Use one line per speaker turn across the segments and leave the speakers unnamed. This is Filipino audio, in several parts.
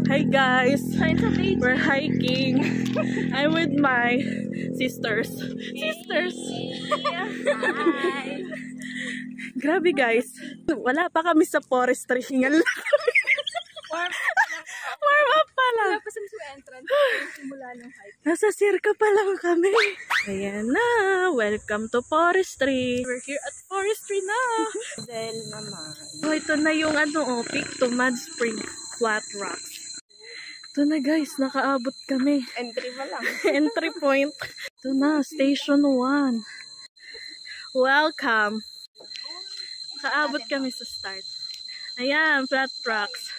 Hi guys, we're hiking. I'm with my sisters.
Hi.
Grabe guys, wala pa kami sa forestry. Hingal lang. Warm up pa lang.
Tapos sa entrance, simula ng hike.
Nasa circa pa lang kami. Ayan na, welcome to forestry. We're here at forestry na.
Del naman.
So ito na yung peak to Mud Spring Flat Rocks. Ito na guys, nakaabot kami.
Entry pa lang.
Entry point. Ito na, station 1. Welcome. Nakaabot kami sa start. Ayan, Flat Rocks.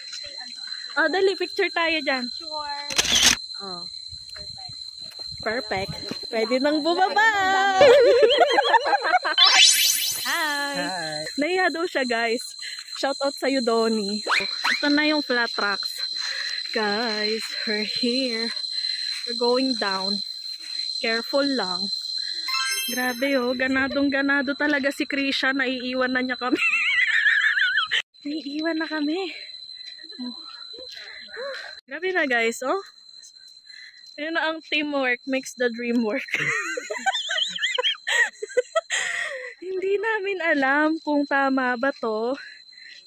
Oh, dali, picture tayo dyan.
Sure.
Oh. Perfect. Pwede nang bumaba. Hi. Naiya daw siya guys. Shout out sa'yo, Donnie. Ito na yung Flat Rocks. Guys, we're here. We're going down. Careful lang. Grabe oh, ganadong-ganado talaga si Krisha. Naiiwan na niya kami. Naiiwan na kami. Oh. Grabe na guys, oh. Ayun na ang teamwork makes the dream work. Hindi namin alam kung tama ba to.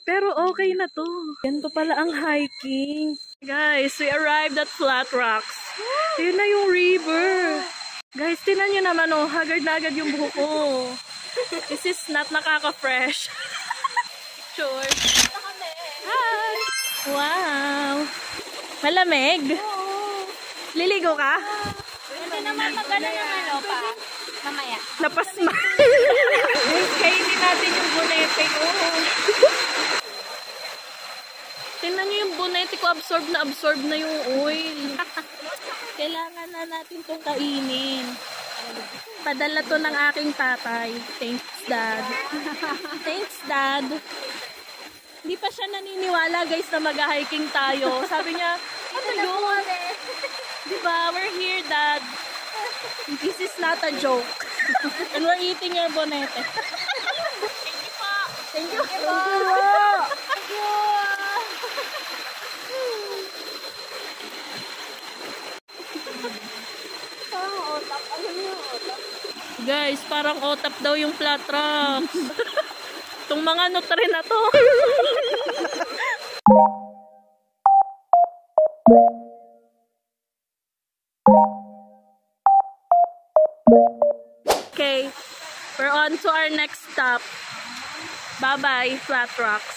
Pero okay na to. Ganito pala ang hiking. Guys, we arrived at Flat Rocks. Yun na yung river. Guys, tinan nyo naman oh, haggard na agad yung buhok ko. This is not nakaka-fresh. Sure. Hi! Wow! Malamig? Liligo ka?
Hindi naman maganda ng pa. Mamaya.
Napasma. Kainin natin yung bonete ko. Tingnan nyo yung bonete ko, absorb na yung oil. Kailangan na natin itong kainin. Padala to ng aking tatay. Thanks, Dad. Thanks, Dad. Hindi pa siya naniniwala, guys, na mag-hiking tayo. Sabi niya, ano yun? Diba? We're here, Dad. This is not a joke. And we're eating your bonete. Thank you po. Thank you po. Thank you. Guys, parang otap daw yung Flat Rocks. Itong mga nutre na to. Okay, we're on to our next stop. Bye-bye, Flat Rocks.